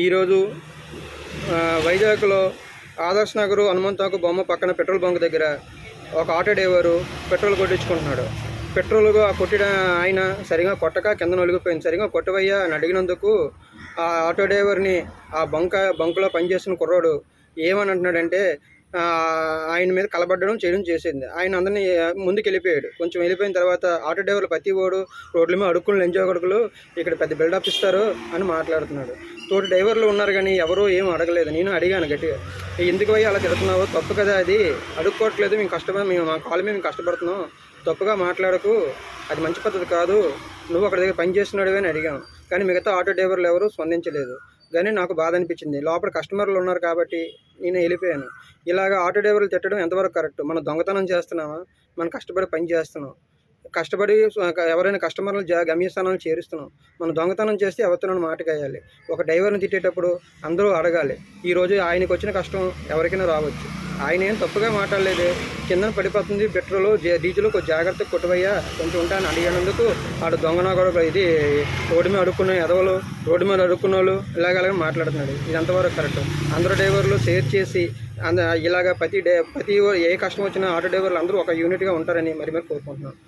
ఈరోజు వైజాగ్లో ఆదర్శ్ నగర్ హనుమంతాకు బొమ్మ పక్కన పెట్రోల్ బంక్ దగ్గర ఒక ఆటో డ్రైవరు పెట్రోల్ కొట్టించుకుంటున్నాడు. పెట్రోల్గా కొట్టిన ఆయన సరిగా కొట్టక కింద నలిగిపోయింది. సరిగా కొట్టవయ్యా అని అడిగినందుకు ఆ ఆటో డ్రైవర్ని ఆ బంకులో పనిచేస్తున్న కుర్రాడు ఏమని అంటున్నాడంటే ఆయన మీద కలబడ్డడం చేయడం చేసింది. ఆయన అందరినీ ముందుకు వెళ్ళిపోయాడు. కొంచెం వెళ్ళిపోయిన తర్వాత ఆటో డ్రైవర్లు ప్రతి ఓడు రోడ్ల మీద అడుక్కుని లంచో కొడుకులు ఇక్కడ పెద్ద బిల్డప్ ఇస్తారు అని మాట్లాడుతున్నాడు. తోటి డ్రైవర్లు ఉన్నారు కానీ ఎవరూ ఏం అడగలేదు. నేను అడిగాను గట్టిగా, ఎందుకు పోయి అలా తిడుతున్నావు, తప్పు కదా, అది అడుక్కోవట్లేదు, మేము మా కాలు మేము కష్టపడుతున్నాం, తప్పుగా మాట్లాడకు, అది మంచి పద్ధతి కాదు, నువ్వు అక్కడ దగ్గర పని చేస్తున్నాడు అని అడిగాను. కానీ మిగతా ఆటో డ్రైవర్లు ఎవరూ స్పందించలేదు. కానీ నాకు బాధ అనిపించింది. లోపల కస్టమర్లు ఉన్నారు కాబట్టి నేను వెళ్ళిపోయాను. ఇలాగ ఆటో డ్రైవర్లు తిట్టడం ఎంతవరకు కరెక్ట్? మనం దొంగతనం చేస్తున్నామా? మనం కష్టపడి పని చేస్తున్నాం, కష్టపడి ఎవరైనా కస్టమర్లు గమ్యస్థానాలు చేరుస్తున్నాం. మనం దొంగతనం చేస్తే ఎవరితోనో మాటకేయాలి. ఒక డ్రైవర్ని తిట్టేటప్పుడు అందరూ అడగాలి. ఈరోజు ఆయనకు వచ్చిన కష్టం ఎవరికైనా రావచ్చు. ఆయన ఏం తప్పుగా మాట్లాడలేదు. కిందన పడిపోతుంది పెట్రోలు, డీజిల్, కొంచెం జాగ్రత్తగా కొట్టవయ్యా, కొంచెం ఉంటాను అడిగినందుకు ఆడు దొంగనా కూడా ఇది రోడ్డు మీద అడుక్కున్న ఎదవలు, రోడ్డు మీద అడుక్కున్న వాళ్ళు ఇలాగలాగా మాట్లాడుతున్నాడు. ఇది ఎంతవరకు కరెక్ట్? అందరూ డ్రైవర్లు షేర్ చేసి ఇలాగ ప్రతి ఏ కష్టం వచ్చినా ఆటో డ్రైవర్లు అందరూ ఒక యూనిట్గా ఉంటారని మరి కోరుకుంటున్నాను.